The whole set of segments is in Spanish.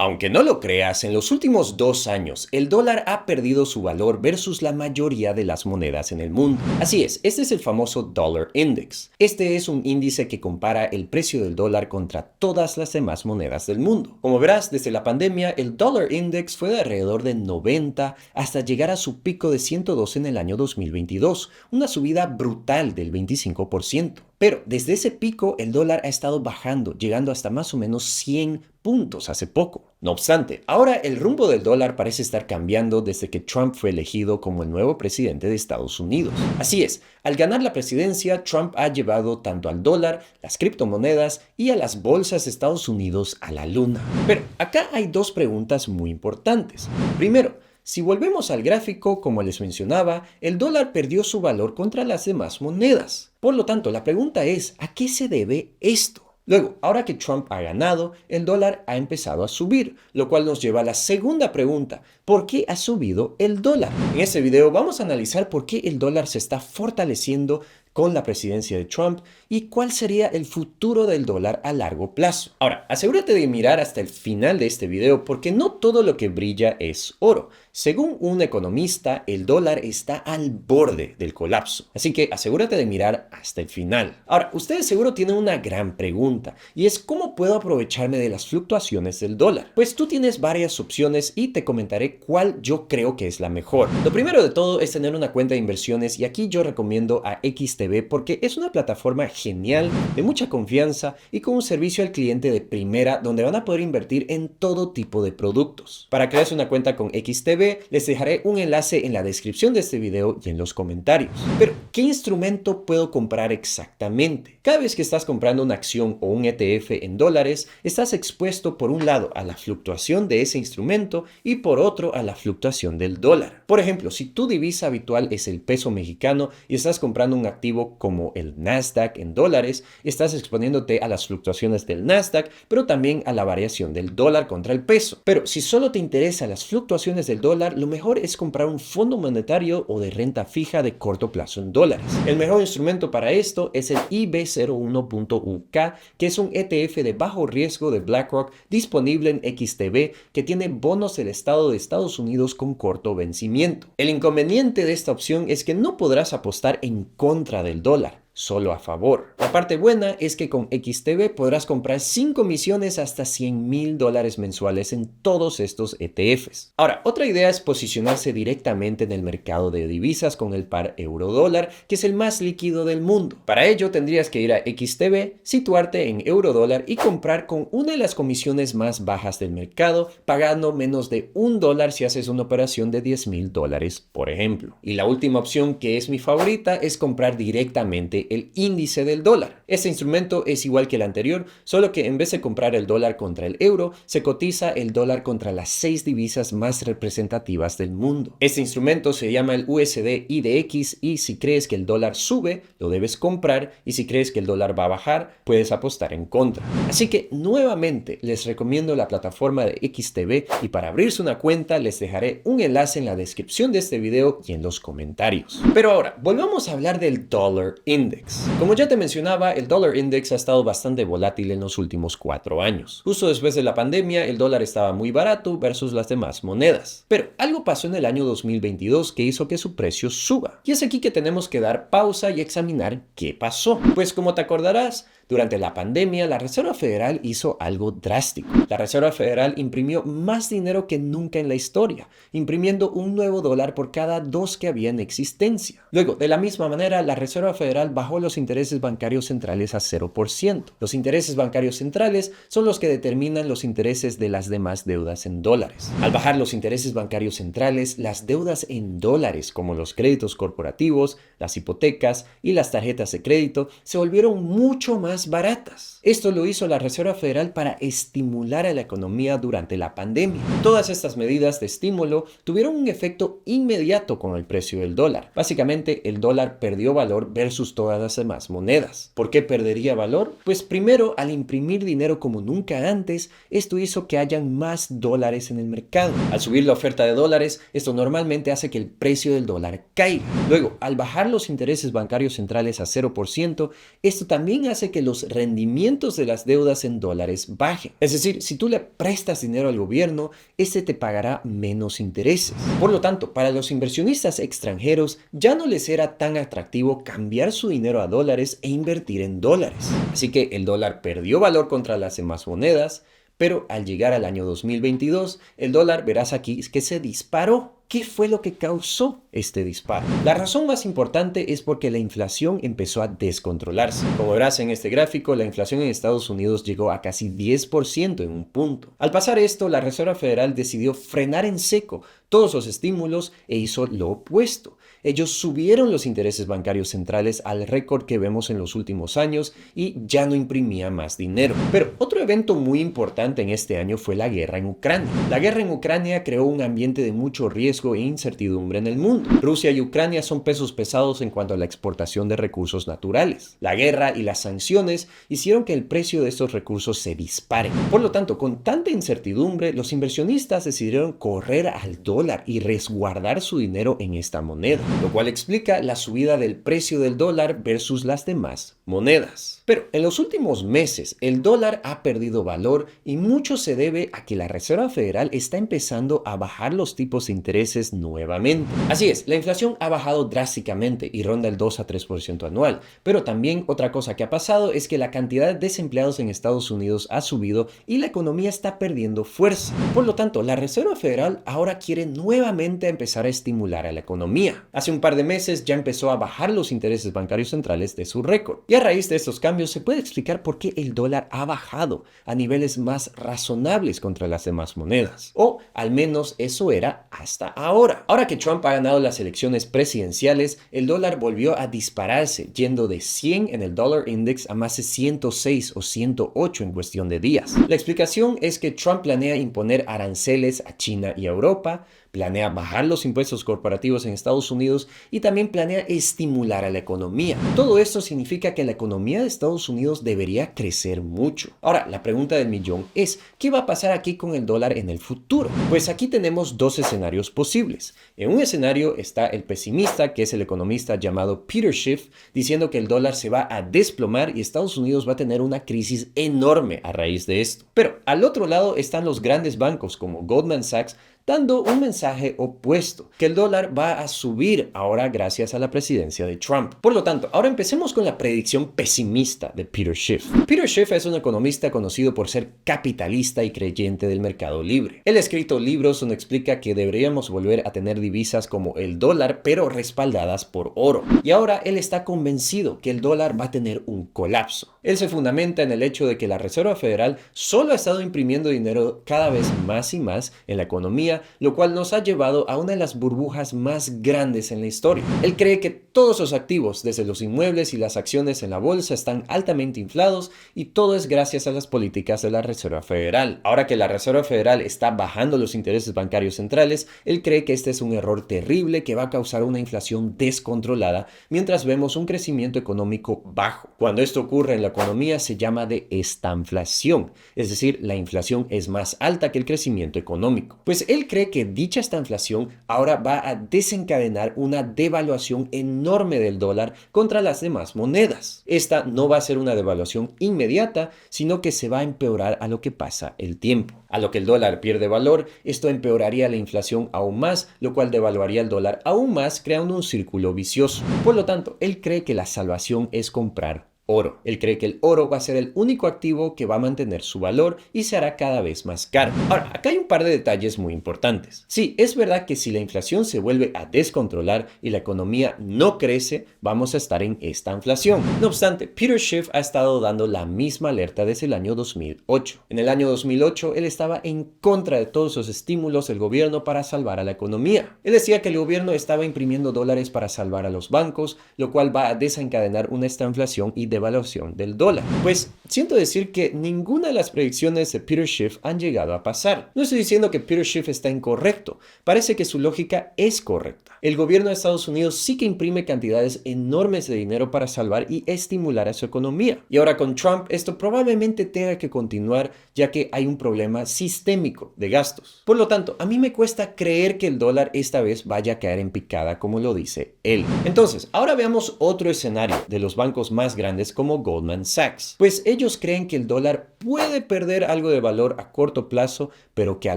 Aunque no lo creas, en los últimos 2 años el dólar ha perdido su valor versus la mayoría de las monedas en el mundo. Así es, este es el famoso Dollar Index. Este es un índice que compara el precio del dólar contra todas las demás monedas del mundo. Como verás, desde la pandemia el Dollar Index fue de alrededor de 90 hasta llegar a su pico de 102 en el año 2022, una subida brutal del 25%. Pero desde ese pico el dólar ha estado bajando, llegando hasta más o menos 100 puntos hace poco. No obstante, ahora el rumbo del dólar parece estar cambiando desde que Trump fue elegido como el nuevo presidente de Estados Unidos. Así es, al ganar la presidencia, Trump ha llevado tanto al dólar, las criptomonedas y a las bolsas de Estados Unidos a la luna. Pero acá hay dos preguntas muy importantes. Primero, si volvemos al gráfico, como les mencionaba, el dólar perdió su valor contra las demás monedas. Por lo tanto, la pregunta es, ¿a qué se debe esto? Luego, ahora que Trump ha ganado, el dólar ha empezado a subir, lo cual nos lleva a la segunda pregunta, ¿por qué ha subido el dólar? En este video vamos a analizar por qué el dólar se está fortaleciendo con la presidencia de Trump y cuál sería el futuro del dólar a largo plazo. Ahora, asegúrate de mirar hasta el final de este video porque no todo lo que brilla es oro. Según un economista, el dólar está al borde del colapso. Así que asegúrate de mirar hasta el final. Ahora, ustedes seguro tienen una gran pregunta y es ¿cómo puedo aprovecharme de las fluctuaciones del dólar? Pues tú tienes varias opciones y te comentaré cuál yo creo que es la mejor. Lo primero de todo es tener una cuenta de inversiones y aquí yo recomiendo a XTB porque es una plataforma genial, de mucha confianza y con un servicio al cliente de primera donde van a poder invertir en todo tipo de productos. Para crearse una cuenta con XTB les dejaré un enlace en la descripción de este video y en los comentarios. Pero, ¿qué instrumento puedo comprar exactamente? Cada vez que estás comprando una acción o un ETF en dólares, estás expuesto por un lado a la fluctuación de ese instrumento y por otro a la fluctuación del dólar. Por ejemplo, si tu divisa habitual es el peso mexicano y estás comprando un activo como el Nasdaq en dólares, estás exponiéndote a las fluctuaciones del Nasdaq, pero también a la variación del dólar contra el peso. Pero si solo te interesan las fluctuaciones del dólar, lo mejor es comprar un fondo monetario o de renta fija de corto plazo en dólares. El mejor instrumento para esto es el IB01.UK, que es un ETF de bajo riesgo de BlackRock disponible en XTB que tiene bonos del estado de Estados Unidos con corto vencimiento. El inconveniente de esta opción es que no podrás apostar en contra del dólar, solo a favor. La parte buena es que con XTB podrás comprar sin comisiones hasta $100,000 mensuales en todos estos ETFs. Ahora, otra idea es posicionarse directamente en el mercado de divisas con el par euro-dólar, que es el más líquido del mundo. Para ello tendrías que ir a XTB, situarte en euro-dólar y comprar con una de las comisiones más bajas del mercado, pagando menos de $1 si haces una operación de $10,000, por ejemplo. Y la última opción, que es mi favorita, es comprar directamente el índice del dólar. Este instrumento es igual que el anterior, solo que en vez de comprar el dólar contra el euro, se cotiza el dólar contra las 6 divisas más representativas del mundo. Este instrumento se llama el USD IDX y si crees que el dólar sube, lo debes comprar y si crees que el dólar va a bajar, puedes apostar en contra. Así que nuevamente les recomiendo la plataforma de XTB y para abrirse una cuenta les dejaré un enlace en la descripción de este video y en los comentarios. Pero ahora, volvamos a hablar del Dollar Index. Como ya te mencionaba, el Dollar Index ha estado bastante volátil en los últimos 4 años. Justo después de la pandemia, el dólar estaba muy barato versus las demás monedas. Pero algo pasó en el año 2022 que hizo que su precio suba. Y es aquí que tenemos que dar pausa y examinar qué pasó. Pues como te acordarás, durante la pandemia, la Reserva Federal hizo algo drástico. La Reserva Federal imprimió más dinero que nunca en la historia, imprimiendo un nuevo dólar por cada 2 que había en existencia. Luego, de la misma manera, la Reserva Federal bajó los intereses bancarios centrales a 0%. Los intereses bancarios centrales son los que determinan los intereses de las demás deudas en dólares. Al bajar los intereses bancarios centrales, las deudas en dólares, como los créditos corporativos, las hipotecas y las tarjetas de crédito, se volvieron mucho más baratas. Esto lo hizo la Reserva Federal para estimular a la economía durante la pandemia. Todas estas medidas de estímulo tuvieron un efecto inmediato con el precio del dólar. Básicamente, el dólar perdió valor versus todas las demás monedas. ¿Por qué perdería valor? Pues primero, al imprimir dinero como nunca antes, esto hizo que hayan más dólares en el mercado. Al subir la oferta de dólares, esto normalmente hace que el precio del dólar caiga. Luego, al bajar los intereses bancarios centrales a 0%, esto también hace que los rendimientos de las deudas en dólares bajen. Es decir, si tú le prestas dinero al gobierno, este te pagará menos intereses. Por lo tanto, para los inversionistas extranjeros ya no les era tan atractivo cambiar su dinero a dólares e invertir en dólares. Así que el dólar perdió valor contra las demás monedas, pero al llegar al año 2022, el dólar, verás aquí, que se disparó. ¿Qué fue lo que causó este disparo? La razón más importante es porque la inflación empezó a descontrolarse. Como verás en este gráfico, la inflación en Estados Unidos llegó a casi 10% en un punto. Al pasar esto, la Reserva Federal decidió frenar en seco todos los estímulos e hizo lo opuesto. Ellos subieron los intereses bancarios centrales al récord que vemos en los últimos años y ya no imprimía más dinero. Pero otro evento muy importante en este año fue la guerra en Ucrania. La guerra en Ucrania creó un ambiente de mucho riesgo e incertidumbre en el mundo. Rusia y Ucrania son pesos pesados en cuanto a la exportación de recursos naturales. La guerra y las sanciones hicieron que el precio de estos recursos se dispare. Por lo tanto, con tanta incertidumbre, los inversionistas decidieron correr al dólar y resguardar su dinero en esta moneda, lo cual explica la subida del precio del dólar versus las demás monedas. Pero en los últimos meses, el dólar ha perdido valor y mucho se debe a que la Reserva Federal está empezando a bajar los tipos de intereses nuevamente. Así es, la inflación ha bajado drásticamente y ronda el 2 a 3% anual, pero también otra cosa que ha pasado es que la cantidad de desempleados en Estados Unidos ha subido y la economía está perdiendo fuerza. Por lo tanto, la Reserva Federal ahora quiere nuevamente empezar a estimular a la economía. Hace un par de meses ya empezó a bajar los intereses bancarios centrales de su récord. Y a raíz de estos cambios se puede explicar por qué el dólar ha bajado a niveles más razonables contra las demás monedas. O al menos eso era hasta ahora. Ahora que Trump ha ganado las elecciones presidenciales, el dólar volvió a dispararse, yendo de 100 en el Dollar Index a más de 106 o 108 en cuestión de días. La explicación es que Trump planea imponer aranceles a China y a Europa, planea bajar los impuestos corporativos en Estados Unidos y también planea estimular a la economía. Todo esto significa que la economía de Estados Unidos debería crecer mucho. Ahora, la pregunta del millón es, ¿qué va a pasar aquí con el dólar en el futuro? Pues aquí tenemos dos escenarios posibles. En un escenario está el pesimista, que es el economista llamado Peter Schiff, diciendo que el dólar se va a desplomar y Estados Unidos va a tener una crisis enorme a raíz de esto. Pero al otro lado están los grandes bancos como Goldman Sachs, dando un mensaje opuesto, que el dólar va a subir ahora gracias a la presidencia de Trump. Por lo tanto, ahora empecemos con la predicción pesimista de Peter Schiff. Peter Schiff es un economista conocido por ser capitalista y creyente del mercado libre. Él ha escrito libros donde explica que deberíamos volver a tener divisas como el dólar, pero respaldadas por oro. Y ahora él está convencido que el dólar va a tener un colapso. Él se fundamenta en el hecho de que la Reserva Federal solo ha estado imprimiendo dinero cada vez más y más en la economía, lo cual nos ha llevado a una de las burbujas más grandes en la historia. Él cree que todos los activos, desde los inmuebles y las acciones en la bolsa, están altamente inflados y todo es gracias a las políticas de la Reserva Federal. Ahora que la Reserva Federal está bajando los intereses bancarios centrales, él cree que este es un error terrible que va a causar una inflación descontrolada mientras vemos un crecimiento económico bajo. Cuando esto ocurre en la economía se llama de estanflación, es decir, la inflación es más alta que el crecimiento económico. Pues él cree que dicha estanflación ahora va a desencadenar una devaluación enorme del dólar contra las demás monedas. Esta no va a ser una devaluación inmediata, sino que se va a empeorar a lo que pasa el tiempo. A lo que el dólar pierde valor, esto empeoraría la inflación aún más, lo cual devaluaría el dólar aún más, creando un círculo vicioso. Por lo tanto, él cree que la salvación es comprar oro. Él cree que el oro va a ser el único activo que va a mantener su valor y se hará cada vez más caro. Ahora, acá hay un par de detalles muy importantes. Sí, es verdad que si la inflación se vuelve a descontrolar y la economía no crece, vamos a estar en esta inflación. No obstante, Peter Schiff ha estado dando la misma alerta desde el año 2008. En el año 2008, él estaba en contra de todos los estímulos del gobierno para salvar a la economía. Él decía que el gobierno estaba imprimiendo dólares para salvar a los bancos, lo cual va a desencadenar una estanflación y devaluación del dólar. Pues siento decir que ninguna de las predicciones de Peter Schiff han llegado a pasar. No estoy diciendo que Peter Schiff está incorrecto, parece que su lógica es correcta. El gobierno de Estados Unidos sí que imprime cantidades enormes de dinero para salvar y estimular a su economía. Y ahora con Trump esto probablemente tenga que continuar, ya que hay un problema sistémico de gastos. Por lo tanto, a mí me cuesta creer que el dólar esta vez vaya a caer en picada como lo dice él. Entonces, ahora veamos otro escenario de los bancos más grandes tales como Goldman Sachs, pues ellos creen que el dólar puede perder algo de valor a corto plazo, pero que a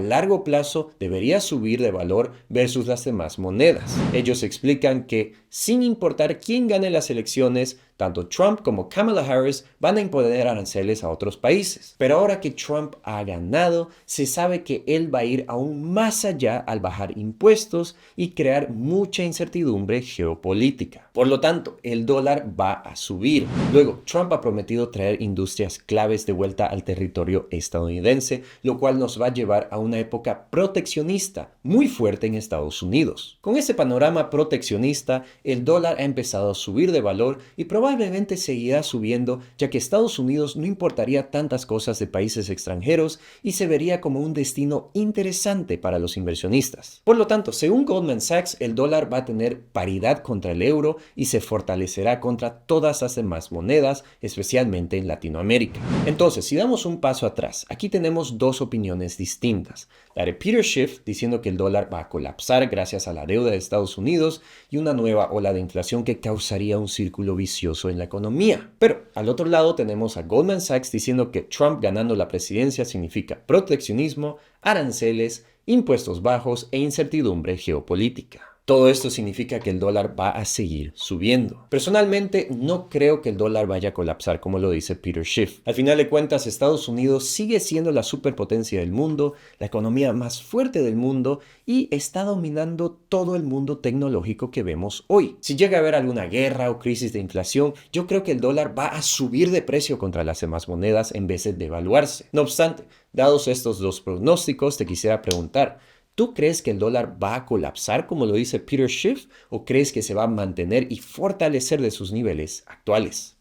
largo plazo debería subir de valor versus las demás monedas. Ellos explican que sin importar quién gane las elecciones, tanto Trump como Kamala Harris van a imponer aranceles a otros países. Pero ahora que Trump ha ganado, se sabe que él va a ir aún más allá al bajar impuestos y crear mucha incertidumbre geopolítica. Por lo tanto, el dólar va a subir. Luego, Trump ha prometido traer industrias claves de vuelta al territorio estadounidense, lo cual nos va a llevar a una época proteccionista muy fuerte en Estados Unidos. Con ese panorama proteccionista, el dólar ha empezado a subir de valor y probablemente seguirá subiendo, ya que Estados Unidos no importaría tantas cosas de países extranjeros y se vería como un destino interesante para los inversionistas. Por lo tanto, según Goldman Sachs, el dólar va a tener paridad contra el euro y se fortalecerá contra todas las demás monedas, especialmente en Latinoamérica. Entonces, si damos un paso atrás, aquí tenemos dos opiniones distintas. La de Peter Schiff diciendo que el dólar va a colapsar gracias a la deuda de Estados Unidos y una nueva ola de inflación que causaría un círculo vicioso en la economía. Pero al otro lado tenemos a Goldman Sachs diciendo que Trump ganando la presidencia significa proteccionismo, aranceles, impuestos bajos e incertidumbre geopolítica. Todo esto significa que el dólar va a seguir subiendo. Personalmente, no creo que el dólar vaya a colapsar, como lo dice Peter Schiff. Al final de cuentas, Estados Unidos sigue siendo la superpotencia del mundo, la economía más fuerte del mundo y está dominando todo el mundo tecnológico que vemos hoy. Si llega a haber alguna guerra o crisis de inflación, yo creo que el dólar va a subir de precio contra las demás monedas en vez de devaluarse. No obstante, dados estos dos pronósticos, te quisiera preguntar, ¿tú crees que el dólar va a colapsar como lo dice Peter Schiff o crees que se va a mantener y fortalecer de sus niveles actuales?